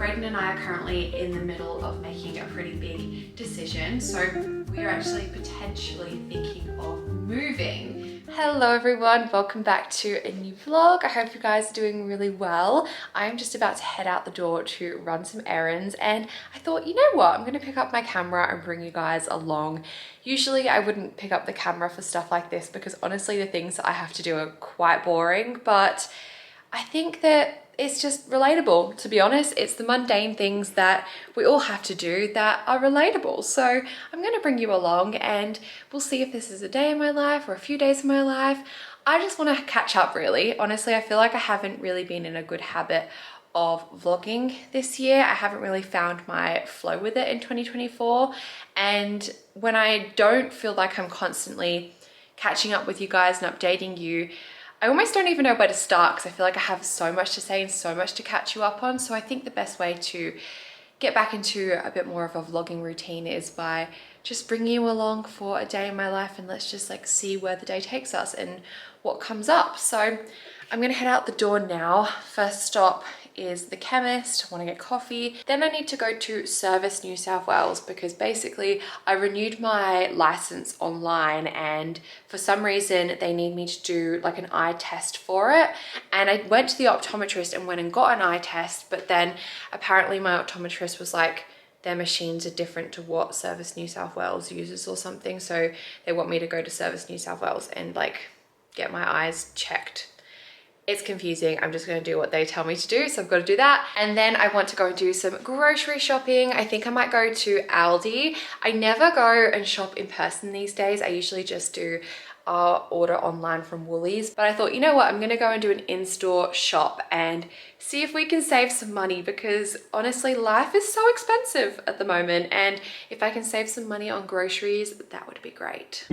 Braden and I are currently in the middle of making a pretty big decision. So we are actually potentially thinking of moving. Hello everyone, welcome back to a new vlog. I hope you guys are doing really well. I'm just about to head out the door to run some errands, and I thought, you know what, I'm gonna pick up my camera and bring you guys along. Usually I wouldn't pick up the camera for stuff like this because honestly the things that I have to do are quite boring, but I think that it's just relatable, to be honest. It's the mundane things that we all have to do that are relatable. So I'm gonna bring you along and we'll see if this is a day in my life or a few days in my life. I just wanna catch up really. Honestly, I feel like I haven't really been in a good habit of vlogging this year. I haven't really found my flow with it in 2024. And when I don't feel like I'm constantly catching up with you guys and updating you, I almost don't even know where to start because I feel like I have so much to say and so much to catch you up on. So I think the best way to get back into a bit more of a vlogging routine is by just bringing you along for a day in my life, and let's just like see where the day takes us and what comes up. So I'm gonna head out the door now. First stop is the chemist. I want to get coffee. Then I need to go to Service New South Wales because basically I renewed my license online and for some reason they need me to do like an eye test for it. And I went to the optometrist and went and got an eye test, but then apparently my optometrist was like, their machines are different to what Service New South Wales uses or something. So they want me to go to Service New South Wales and like get my eyes checked. It's confusing. I'm just gonna do what they tell me to do, so I've got to do that. And then I want to go and do some grocery shopping. I think I might go to Aldi. I never go and shop in person these days. I usually just do order online from Woolies. But I thought, you know what, I'm gonna go and do an in-store shop and see if we can save some money because honestly, life is so expensive at the moment. And if I can save some money on groceries, that would be great.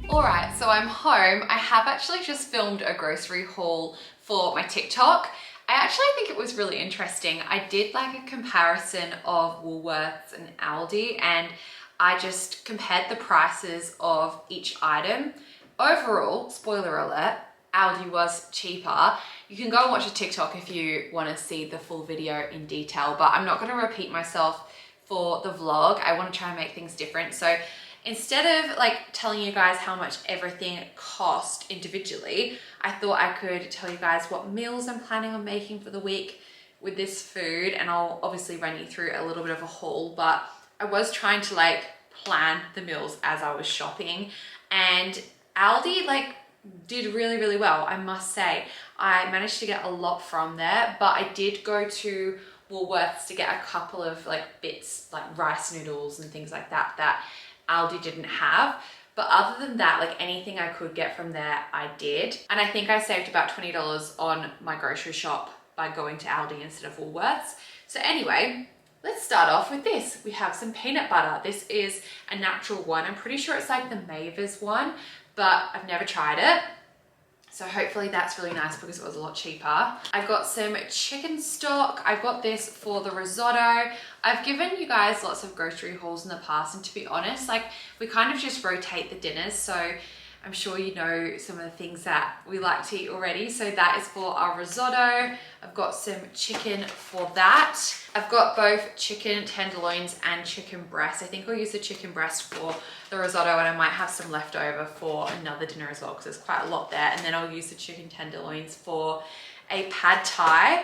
Alright, so I'm home. I have actually just filmed a grocery haul for my TikTok. I actually think it was really interesting. I did like a comparison of Woolworths and Aldi, and I just compared the prices of each item. Overall, spoiler alert, Aldi was cheaper. You can go and watch a TikTok if you want to see the full video in detail, but I'm not going to repeat myself for the vlog. I want to try and make things different. So instead of like telling you guys how much everything cost individually, I thought I could tell you guys what meals I'm planning on making for the week with this food, and I'll obviously run you through a little bit of a haul, but I was trying to like plan the meals as I was shopping, and Aldi like did really, really well, I must say. I managed to get a lot from there, but I did go to Woolworths to get a couple of like bits like rice noodles and things like that that Aldi didn't have. But other than that, like anything I could get from there, I did. And I think I saved about $20 on my grocery shop by going to Aldi instead of Woolworths. So anyway, let's start off with this. We have some peanut butter. This is a natural one. I'm pretty sure it's like the Mavis one, but I've never tried it. So hopefully that's really nice because it was a lot cheaper. I've got some chicken stock. I got this for the risotto. I've given you guys lots of grocery hauls in the past, and to be honest, like we kind of just rotate the dinners. So I'm sure you know some of the things that we like to eat already. So that is for our risotto. I've got some chicken for that. I've got both chicken tenderloins and chicken breast. I think I'll use the chicken breast for the risotto, and I might have some left over for another dinner as well because there's quite a lot there. And then I'll use the chicken tenderloins for a pad thai.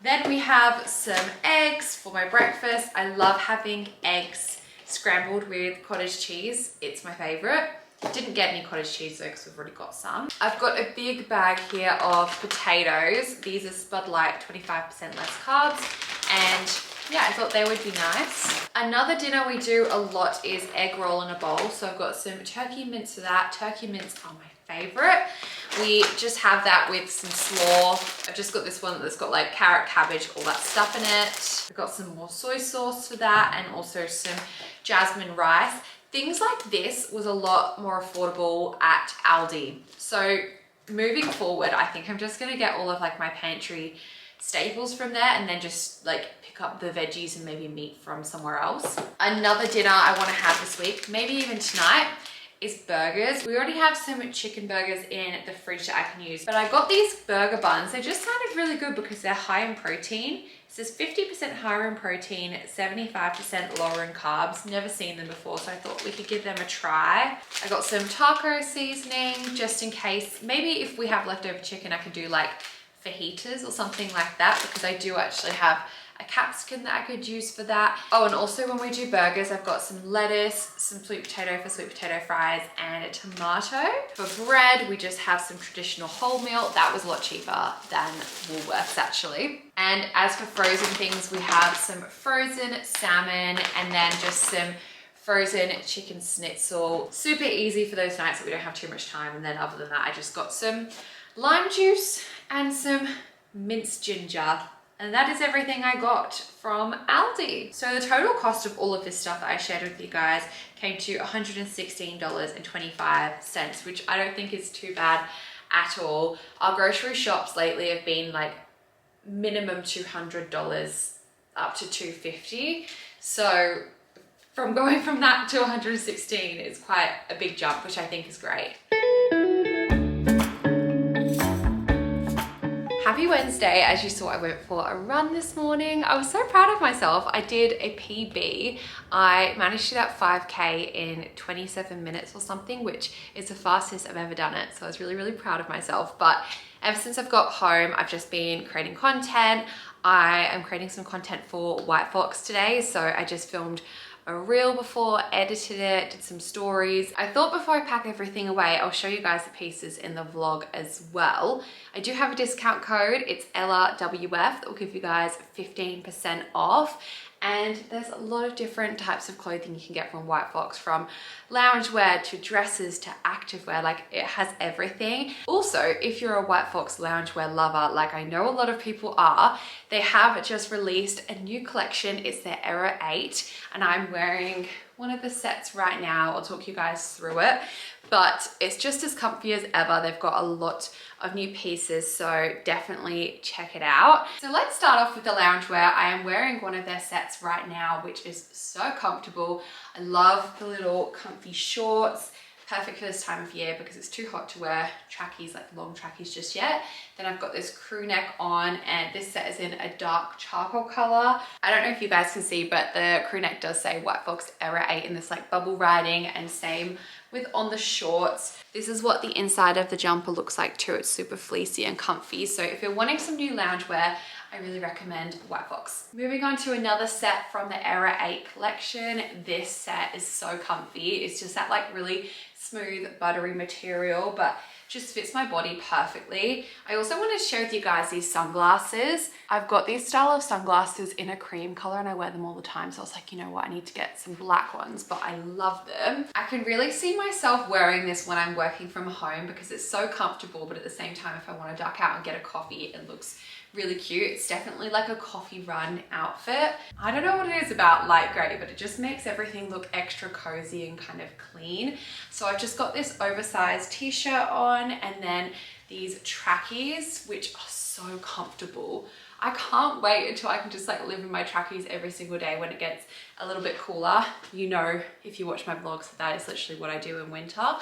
Then we have some eggs for my breakfast. I love having eggs scrambled with cottage cheese. It's my favorite. Didn't get any cottage cheese though because we've already got some. I've got a big bag here of potatoes. These are Spud Light, 25% less carbs. And yeah, I thought they would be nice. Another dinner we do a lot is egg roll in a bowl. So I've got some turkey mince for that. Turkey mince are my favorite. We just have that with some slaw. I've just got this one that's got like carrot, cabbage, all that stuff in it. I've got some more soy sauce for that and also some jasmine rice. Things like this was a lot more affordable at Aldi. So moving forward, I think I'm just gonna get all of like my pantry staples from there and then just like pick up the veggies and maybe meat from somewhere else. Another dinner I want to have this week, maybe even tonight, is burgers. We already have some chicken burgers in the fridge that I can use, but I got these burger buns. They just sounded really good because they're high in protein. It says 50% higher in protein, 75% lower in carbs. Never seen them before, so I thought we could give them a try. I got some taco seasoning just in case. Maybe if we have leftover chicken, I could do like fajitas or something like that, because I do actually have a capsicum that I could use for that. Oh, and also when we do burgers, I've got some lettuce, some sweet potato for sweet potato fries, and a tomato. For bread, we just have some traditional wholemeal. That was a lot cheaper than Woolworths actually. And as for frozen things, we have some frozen salmon and then just some frozen chicken schnitzel. Super easy for those nights that we don't have too much time. And then other than that, I just got some lime juice and some minced ginger. And that is everything I got from Aldi. So the total cost of all of this stuff that I shared with you guys came to $116.25, which I don't think is too bad at all. Our grocery shops lately have been like minimum $200 up to $250. So from going from that to 116 is quite a big jump, which I think is great. Happy Wednesday. As you saw, I went for a run this morning. I was so proud of myself. I did a PB. I managed to do that 5K in 27 minutes or something, which is the fastest I've ever done it. So I was really, really proud of myself. But ever since I've got home, I've just been creating content. I am creating some content for White Fox today. So I just filmed a reel before, edited it, did some stories. I thought before I pack everything away, I'll show you guys the pieces in the vlog as well. I do have a discount code. It's LRWF that will give you guys 15% off. And there's a lot of different types of clothing you can get from White Fox, from loungewear to dresses to activewear. Like, it has everything. Also, if you're a White Fox loungewear lover, like I know a lot of people are, they have just released a new collection. It's their Era 8, and I'm wearing one of the sets right now. I'll talk you guys through it, but it's just as comfy as ever. They've got a lot of new pieces, so definitely check it out. So let's start off with the loungewear. I am wearing one of their sets right now, which is so comfortable. I love the little comfy shorts. Perfect for this time of year because it's too hot to wear trackies, like long trackies just yet. Then I've got this crew neck on, and this set is in a dark charcoal color. I don't know if you guys can see, but the crew neck does say White Fox Era 8 in this like bubble writing, and same with on the shorts. This is what the inside of the jumper looks like too. It's super fleecy and comfy. So if you're wanting some new loungewear, I really recommend White Fox. Moving on to another set from the Era 8 collection. This set is so comfy. It's just that like really smooth, buttery material, but just fits my body perfectly. I also wanted to share with you guys these sunglasses. I've got these style of sunglasses in a cream color and I wear them all the time. So I was like, you know what, I need to get some black ones, but I love them. I can really see myself wearing this when I'm working from home because it's so comfortable, but at the same time, if I want to duck out and get a coffee, it looks really cute. It's definitely like a coffee run outfit. I don't know what it is about light gray, but it just makes everything look extra cozy and kind of clean. So I've just got this oversized t-shirt on and then these trackies, which are so comfortable. I can't wait until I can just like live in my trackies every single day when it gets a little bit cooler. You know, if you watch my vlogs, that is literally what I do in winter.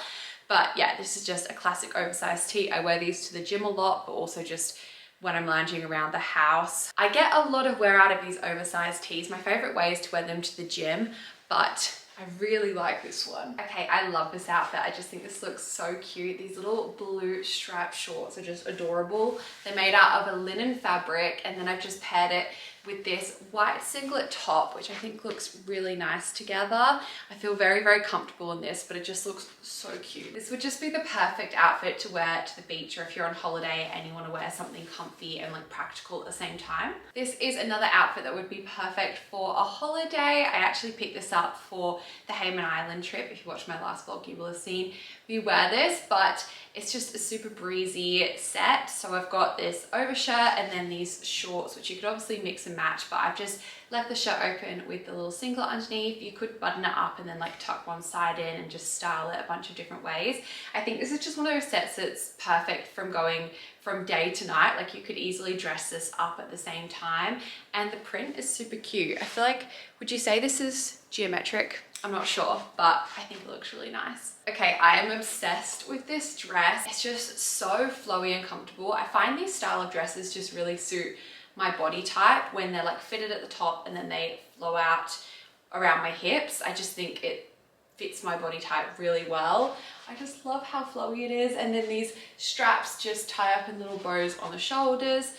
But yeah, this is just a classic oversized tee. I wear these to the gym a lot, but also just when I'm lounging around the house. I get a lot of wear out of these oversized tees. My favorite way is to wear them to the gym, but I really like this one. Okay, I love this outfit. I just think this looks so cute. These little blue striped shorts are just adorable. They're made out of a linen fabric, and then I've just paired it with this white singlet top, which I think looks really nice together. I feel very, very comfortable in this, but it just looks so cute. This would just be the perfect outfit to wear to the beach, or if you're on holiday and you want to wear something comfy and like practical at the same time. This is another outfit that would be perfect for a holiday. I actually picked this up for the Hayman Island trip. If you watched my last vlog, you will have seen me wear this, but it's just a super breezy set. So I've got this overshirt and then these shorts, which you could obviously mix and match, but I've just left the shirt open with the little singlet underneath. You could button it up and then like tuck one side in and just style it a bunch of different ways. I think this is just one of those sets that's perfect from going from day to night. Like you could easily dress this up at the same time, and the print is super cute. I feel like, would you say this is geometric? I'm not sure, but I think it looks really nice. Okay, I am obsessed with this dress. It's just so flowy and comfortable. I find these style of dresses just really suit my body type when they're like fitted at the top and then they flow out around my hips. I just think it fits my body type really well. I just love how flowy it is. And then these straps just tie up in little bows on the shoulders.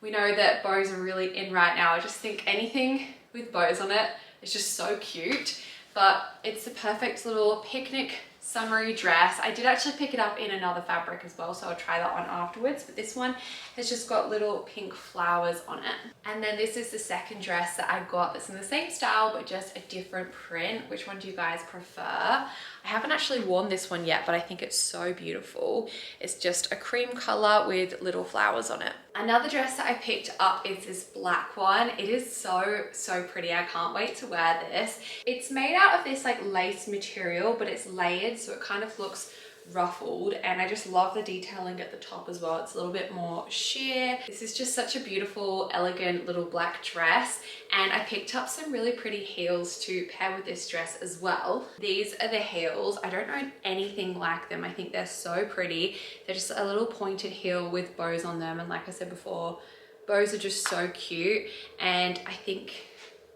We know that bows are really in right now. I just think anything with bows on it is just so cute. But it's the perfect little picnic summery dress. I did actually pick it up in another fabric as well, so I'll try that on afterwards, but this one has just got little pink flowers on it. And then this is the second dress that I got that's in the same style but just a different print. Which one do you guys prefer? I haven't actually worn this one yet, but I think it's so beautiful. It's just a cream color with little flowers on it. Another dress that I picked up is this black one. It is so pretty. I can't wait to wear this. It's made out of this like lace material, but it's layered, so it kind of looks ruffled, and I just love the detailing at the top as well. It's a little bit more sheer. This is just such a beautiful, elegant little black dress, and I picked up some really pretty heels to pair with this dress as well. These are the heels. I don't know anything like them. I think they're so pretty. They're just a little pointed heel with bows on them, and like I said before, bows are just so cute, and I think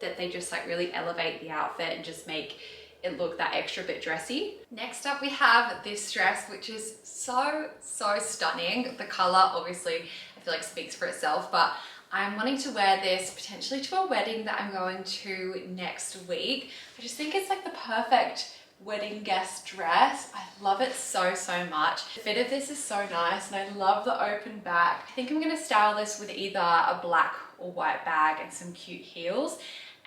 that they just like really elevate the outfit and just make it look that extra bit dressy. Next up we have this dress, which is so stunning. The color obviously I feel like speaks for itself, but I'm wanting to wear this potentially to a wedding that I'm going to next week. I just think it's like the perfect wedding guest dress. I love it so much. The fit of this is so nice, and I love the open back. I think I'm gonna style this with either a black or white bag and some cute heels,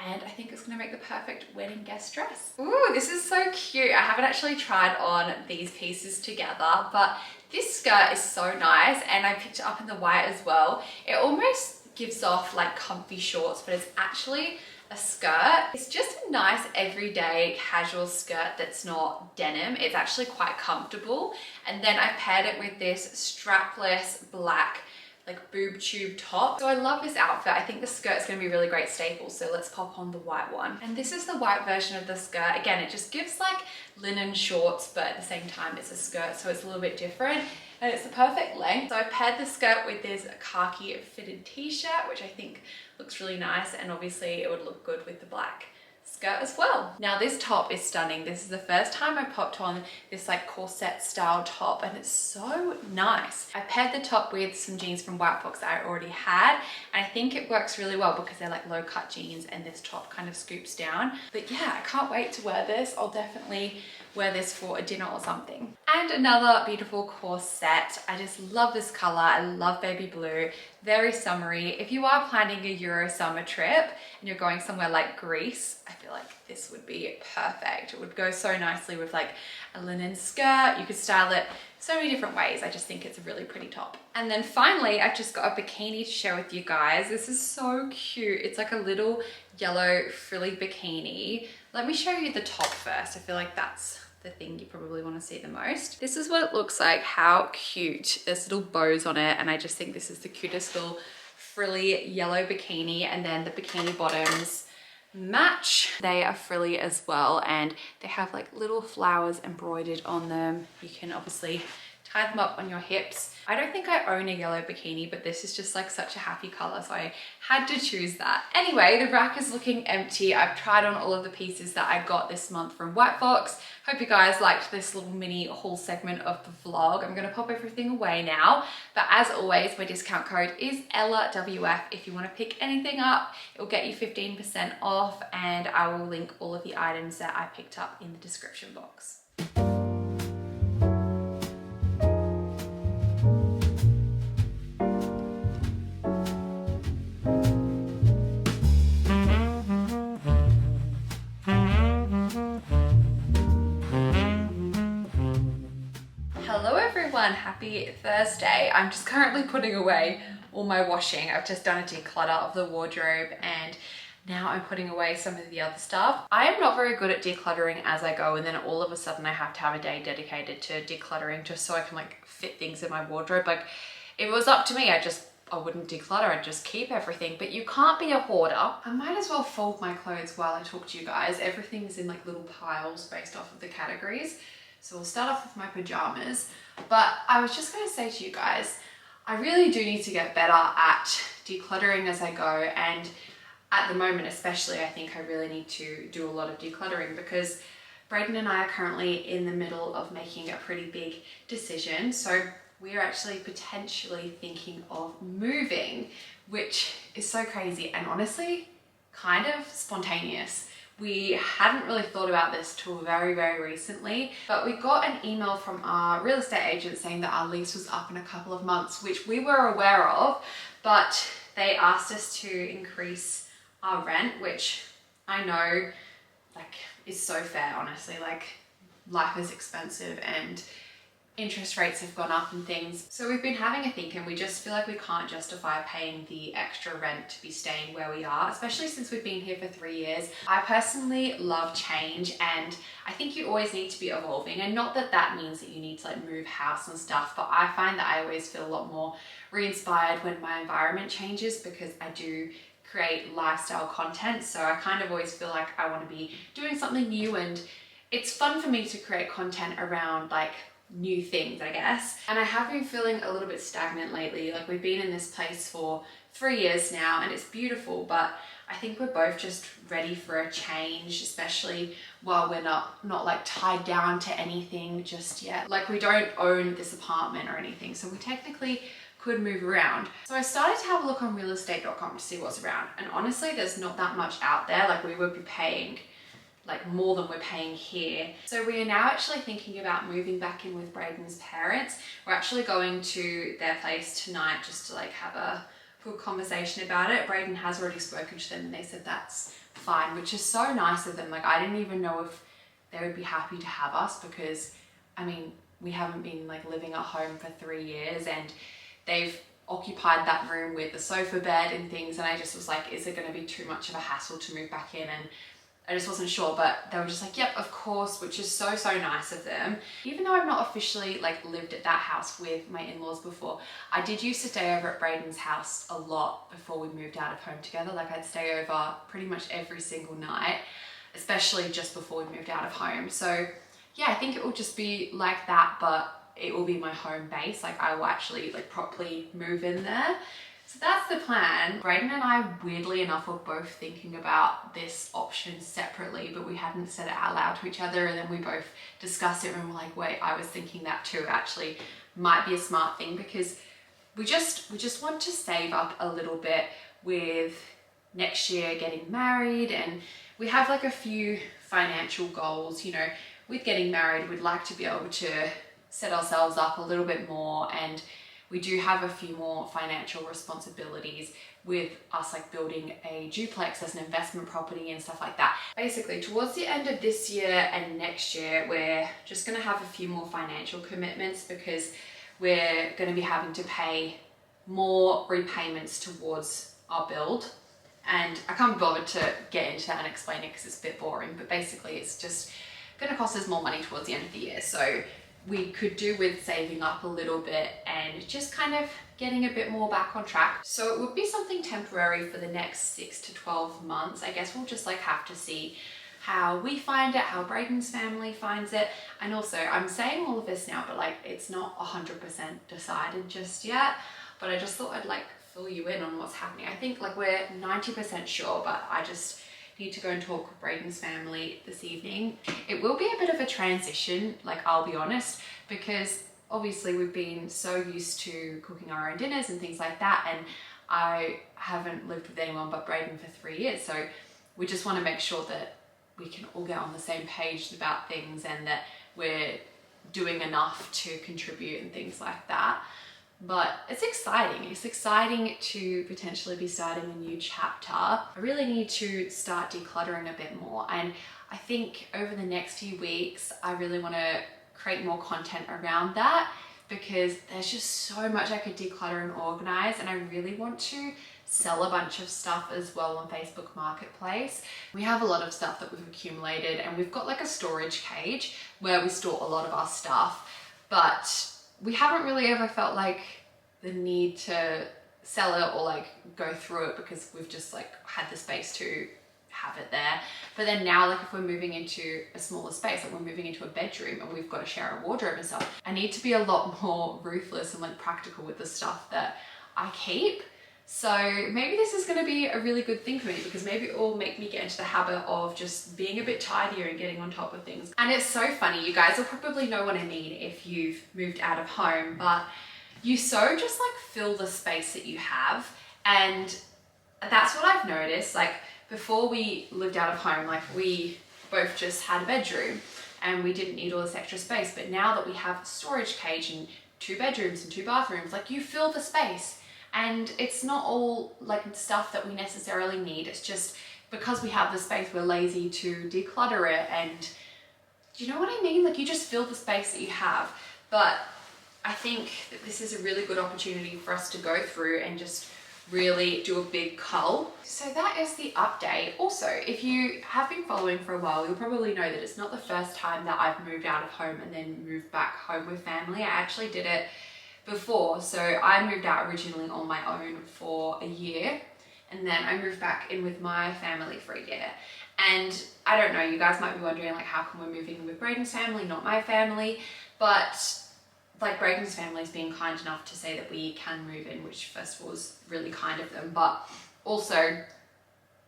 and I think it's gonna make the perfect wedding guest dress. Ooh, this is so cute. I haven't actually tried on these pieces together, but this skirt is so nice, and I picked it up in the white as well. It almost gives off like comfy shorts, but it's actually a skirt. It's just a nice everyday casual skirt that's not denim. It's actually quite comfortable. And then I paired it with this strapless black like boob tube top. So I love this outfit. I think the skirt is going to be a really great staple, so let's pop on the white one. And this is the white version of the skirt. Again, it just gives like linen shorts, but at the same time it's a skirt, so it's a little bit different, and it's the perfect length. So I paired the skirt with this khaki fitted t-shirt, which I think looks really nice, and obviously it would look good with the black skirt as well. Now this top is stunning. This is the first time I popped on this like corset style top, and it's so nice. I paired the top with some jeans from White Fox that I already had, and I think it works really well because they're like low cut jeans and this top kind of scoops down. But yeah, I can't wait to wear this. I'll definitely wear this for a dinner or something. And another beautiful corset. I just love this color. I love baby blue, very summery. If you are planning a Euro summer trip and you're going somewhere like Greece, I feel like this would be perfect. It would go so nicely with like a linen skirt. You could style it so many different ways. I just think it's a really pretty top. And then finally, I've just got a bikini to share with you guys. This is so cute. It's like a little yellow frilly bikini. Let me show you the top first. I feel like that's the thing you probably want to see the most. This is what it looks like. How cute. There's little bows on it, and I just think this is the cutest little frilly yellow bikini. And then the bikini bottoms match. They are frilly as well, and they have like little flowers embroidered on them. You can obviously tie them up on your hips. I don't think I own a yellow bikini, but this is just like such a happy color, so I had to choose that. Anyway, the rack is looking empty. I've tried on all of the pieces that I got this month from White Fox. Hope you guys liked this little mini haul segment of the vlog. I'm gonna pop everything away now, but as always, my discount code is EllaWF. If you want to pick anything up, it will get you 15% off, and I will link all of the items that I picked up in the description box. Happy Thursday. I'm just currently putting away all my washing. I've just done a declutter of the wardrobe, and now I'm putting away some of the other stuff. I am not very good at decluttering as I go, and then all of a sudden I have to have a day dedicated to decluttering just so I can like fit things in my wardrobe. Like if it was up to me, I wouldn't declutter, I'd just keep everything, but you can't be a hoarder. I might as well fold my clothes while I talk to you guys. Everything's in like little piles based off of the categories. So we'll start off with my pajamas. But I was just gonna say to you guys, I really do need to get better at decluttering as I go, and at the moment especially, I think I really need to do a lot of decluttering because Braden and I are currently in the middle of making a pretty big decision. So we are actually potentially thinking of moving, which is so crazy and honestly kind of spontaneous. We hadn't really thought about this till very, very recently, but we got an email from our real estate agent saying that our lease was up in a couple of months, which we were aware of, but they asked us to increase our rent, which I know like is so fair, honestly. Like life is expensive and interest rates have gone up and things. So we've been having a think and we just feel like we can't justify paying the extra rent to be staying where we are, especially since we've been here for 3 years. I personally love change and I think you always need to be evolving, and not that that means that you need to like move house and stuff, but I find that I always feel a lot more re-inspired when my environment changes because I do create lifestyle content. So I kind of always feel like I want to be doing something new, and it's fun for me to create content around like new things, I guess. And I have been feeling a little bit stagnant lately. Like we've been in this place for 3 years now and it's beautiful, but I think we're both just ready for a change, especially while we're not like tied down to anything just yet. Like we don't own this apartment or anything, so we technically could move around. So I started to have a look on realestate.com to see what's around, and honestly there's not that much out there. Like we would be paying like more than we're paying here. So we are now actually thinking about moving back in with Braden's parents. We're actually going to their place tonight just to like have a good conversation about it. Braden has already spoken to them and they said that's fine, which is so nice of them. Like I didn't even know if they would be happy to have us because I mean, we haven't been like living at home for 3 years and they've occupied that room with the sofa bed and things, and I just was like, is it going to be too much of a hassle to move back in? And I just wasn't sure, but they were just like, yep, of course, which is so nice of them. Even though I've not officially like lived at that house with my in-laws before, I did used to stay over at Braden's house a lot before we moved out of home together. Like I'd stay over pretty much every single night, especially just before we moved out of home. So yeah, I think it will just be like that, but it will be my home base. Like I will actually like properly move in there. So that's the plan. Braden and I, weirdly enough, were both thinking about this option separately, but we hadn't said it out loud to each other. And then we both discussed it and we're like, wait, I was thinking that too. Actually, might be a smart thing because we just want to save up a little bit with next year getting married, and we have like a few financial goals. You know, with getting married, we'd like to be able to set ourselves up a little bit more, and we do have a few more financial responsibilities with us like building a duplex as an investment property and stuff like that. Basically, towards the end of this year and next year, we're just gonna have a few more financial commitments because we're gonna be having to pay more repayments towards our build. And I can't be bothered to get into that and explain it because it's a bit boring, but basically it's just gonna cost us more money towards the end of the year. So we could do with saving up a little bit and just kind of getting a bit more back on track. So it would be something temporary for the next 6 to 12 months. I guess we'll just like have to see how we find it, how Braden's family finds it. And also I'm saying all of this now, but like it's not 100% decided just yet, but I just thought I'd like fill you in on what's happening. I think like we're 90% sure, but I just need to go and talk with Braden's family this evening. It will be a bit of a transition, like I'll be honest, because obviously we've been so used to cooking our own dinners and things like that, and I haven't lived with anyone but Braden for 3 years, so we just want to make sure that we can all get on the same page about things and that we're doing enough to contribute and things like that. But it's exciting. It's exciting to potentially be starting a new chapter. I really need to start decluttering a bit more. And I think over the next few weeks, I really want to create more content around that because there's just so much I could declutter and organize. And I really want to sell a bunch of stuff as well on Facebook Marketplace. We have a lot of stuff that we've accumulated, and we've got like a storage cage where we store a lot of our stuff, but we haven't really ever felt like the need to sell it or like go through it because we've just like had the space to have it there. But then now, like if we're moving into a smaller space, like we're moving into a bedroom and we've got to share a wardrobe and stuff, I need to be a lot more ruthless and like practical with the stuff that I keep. So maybe this is going to be a really good thing for me, because maybe it will make me get into the habit of just being a bit tidier and getting on top of things. And it's so funny, you guys will probably know what I mean if you've moved out of home, but you so just like fill the space that you have. And that's what I've noticed. Like before we lived out of home, like we both just had a bedroom and we didn't need all this extra space. But now that we have a storage cage and 2 bedrooms and 2 bathrooms, like you fill the space. And it's not all like stuff that we necessarily need. It's just because we have the space, we're lazy to declutter it. And do you know what I mean? Like you just fill the space that you have. But I think that this is a really good opportunity for us to go through and just really do a big cull. So that is the update. Also, if you have been following for a while, you'll probably know that it's not the first time that I've moved out of home and then moved back home with family. I actually did it before. So I moved out originally on my own for a year, and then I moved back in with my family for a year. And I don't know, you guys might be wondering like, how come we're moving in with Braden's family, not my family? But like Braden's family's been kind enough to say that we can move in, which first of all was really kind of them, but also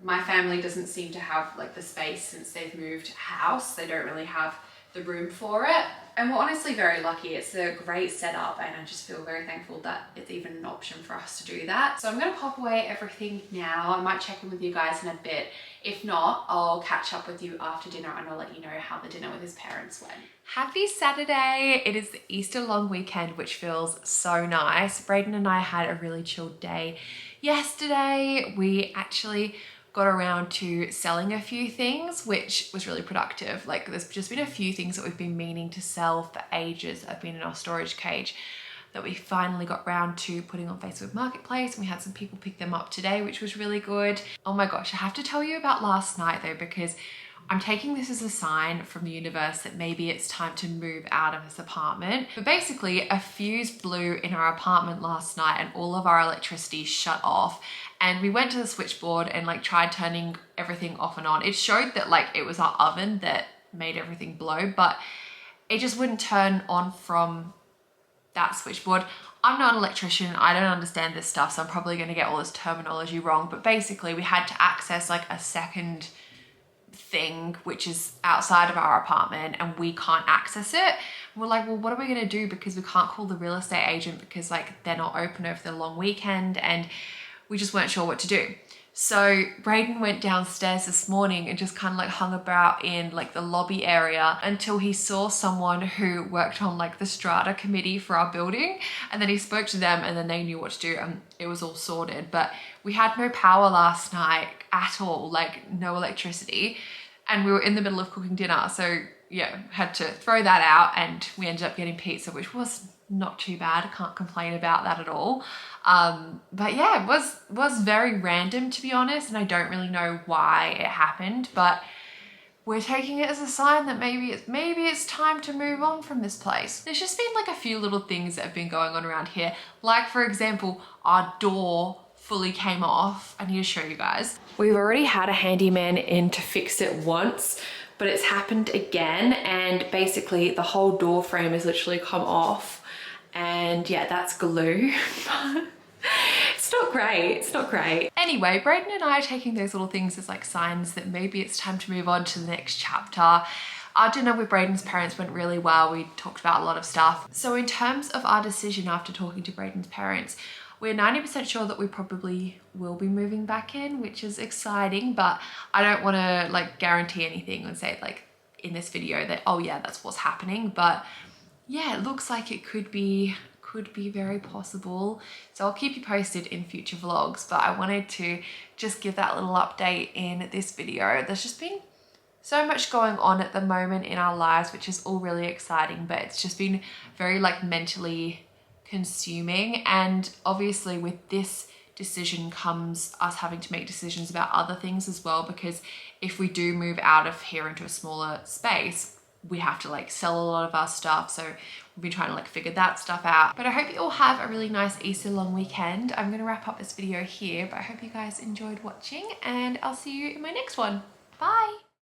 my family doesn't seem to have like the space since they've moved house. They don't really have the room for it. And we're honestly very lucky. It's a great setup, and I just feel very thankful that it's even an option for us to do that. So I'm gonna pop away everything now. I might check in with you guys in a bit. If not, I'll catch up with you after dinner and I'll let you know how the dinner with his parents went. Happy Saturday. It is the Easter long weekend, which feels so nice. Braden and I had a really chilled day yesterday. We actually got around to selling a few things, which was really productive. Like there's just been a few things that we've been meaning to sell for ages that have been in our storage cage that we finally got round to putting on Facebook Marketplace, and we had some people pick them up today, which was really good. Oh my gosh, I have to tell you about last night though, because I'm taking this as a sign from the universe that maybe it's time to move out of this apartment. But basically a fuse blew in our apartment last night and all of our electricity shut off. And we went to the switchboard and like tried turning everything off and on. It showed that like it was our oven that made everything blow, but it just wouldn't turn on from that switchboard. I'm not an electrician, I don't understand this stuff, so I'm probably gonna get all this terminology wrong, but basically we had to access like a second thing which is outside of our apartment and we can't access it. We're like, well, what are we gonna do, because we can't call the real estate agent because like they're not open over the long weekend, and we just weren't sure what to do. So Braden went downstairs this morning and just kind of like hung about in like the lobby area until he saw someone who worked on like the strata committee for our building, and then he spoke to them and then they knew what to do and it was all sorted. But we had no power last night at all, like no electricity, and we were in the middle of cooking dinner. So yeah, had to throw that out, and we ended up getting pizza, which was not too bad. I can't complain about that at all. But yeah, it was very random, to be honest, and I don't really know why it happened, but we're taking it as a sign that maybe it's time to move on from this place. There's just been like a few little things that have been going on around here. Like for example, our door fully came off. I need to show you guys. We've already had a handyman in to fix it once, but it's happened again, and basically the whole door frame has literally come off. And yeah, that's glue. It's not great, it's not great. Anyway, Braden and I are taking those little things as like signs that maybe it's time to move on to the next chapter. Our dinner with Braden's parents went really well. We talked about a lot of stuff. So in terms of our decision after talking to Braden's parents, we're 90% sure that we probably will be moving back in, which is exciting, but I don't want to like guarantee anything and say like in this video that, oh yeah, that's what's happening. But yeah, it looks like it could be very possible. So I'll keep you posted in future vlogs, but I wanted to just give that little update in this video. There's just been so much going on at the moment in our lives, which is all really exciting, but it's just been very like mentally consuming. And obviously with this decision comes us having to make decisions about other things as well, because if we do move out of here into a smaller space, we have to like sell a lot of our stuff. So we've been trying to like figure that stuff out. But I hope you all have a really nice Easter long weekend. I'm gonna wrap up this video here, but I hope you guys enjoyed watching, and I'll see you in my next one. Bye.